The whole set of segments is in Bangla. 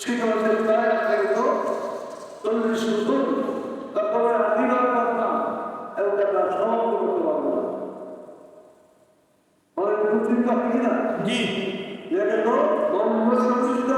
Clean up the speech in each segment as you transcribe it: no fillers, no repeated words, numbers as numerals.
শীতলের প্রায় কিন্তু 40 বছর তারপরে আদিবার করতাম একটা সব করতে পারবো না অনেক চিন্তা হয় কিনা জি এটা তো চিন্তা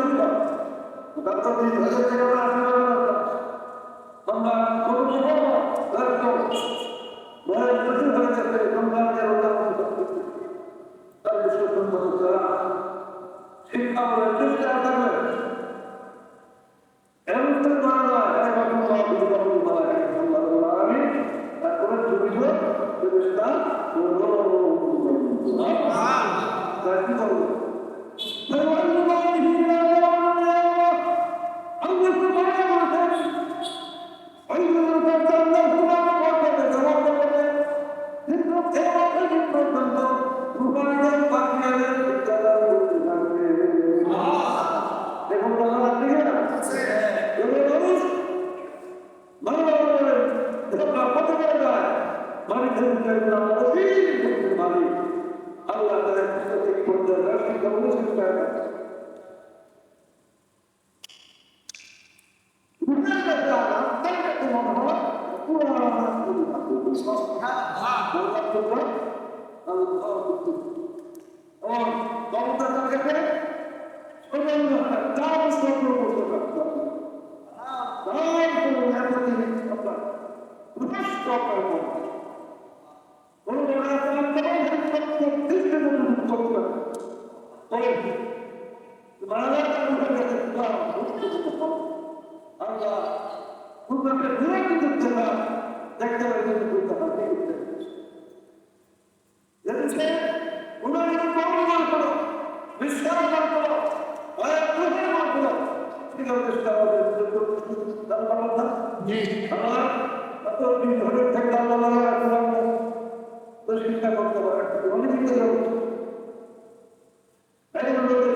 ডাক্তার আমরা করবো একদম শিক্ষা বলে চেষ্টা থাকবে শিক্ষা করতে পারে অনেক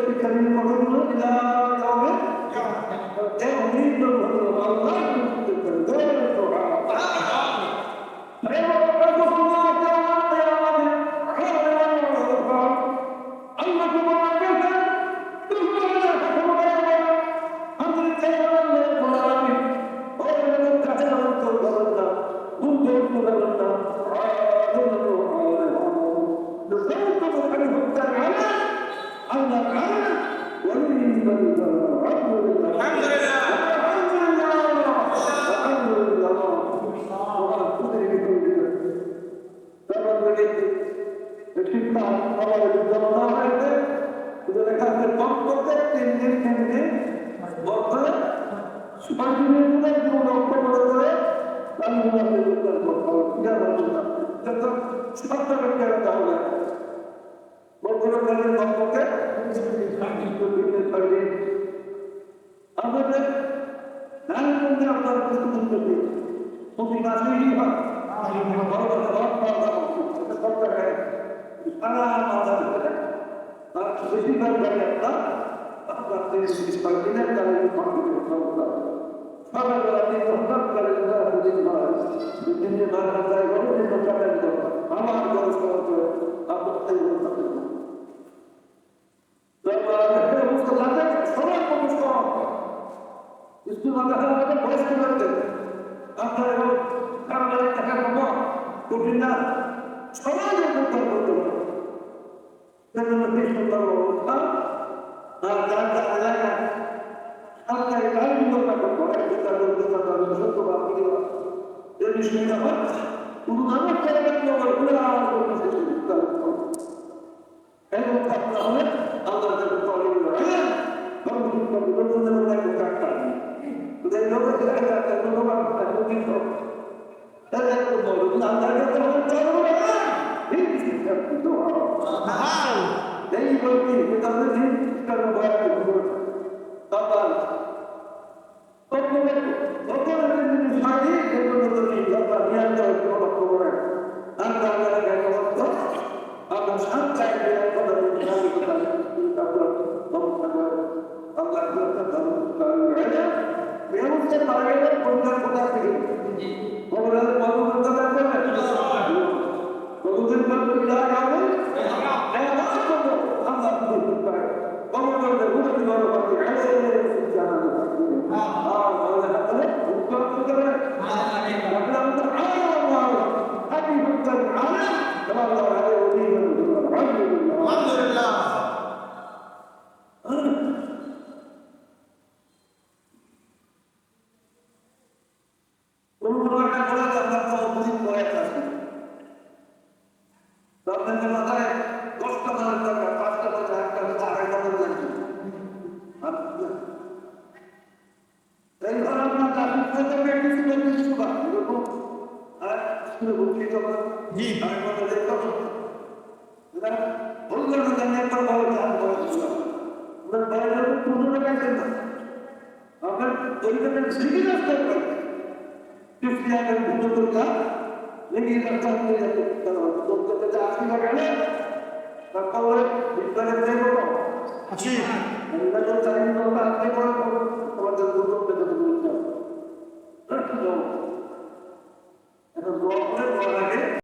শিক্ষা নিয়ে কথাগুলো তাই ধর আপনার কাছে কিছু করতে কিছু বা এরকম আর স্কুলে ভর্তি করা জি আমি বলে দেখতাম বললো না জানি একবার ভালো চান করেছিল ওনার বাইরে 15 টাকা দেন না আমার পরিবারের শিখে রাখতে পারে ক্রিস্টিয়ানের ভূতকা লেগে রাখতে হবে তোকে আসি না কেন তারপরে বিদ্যালয়ে যাইব আছি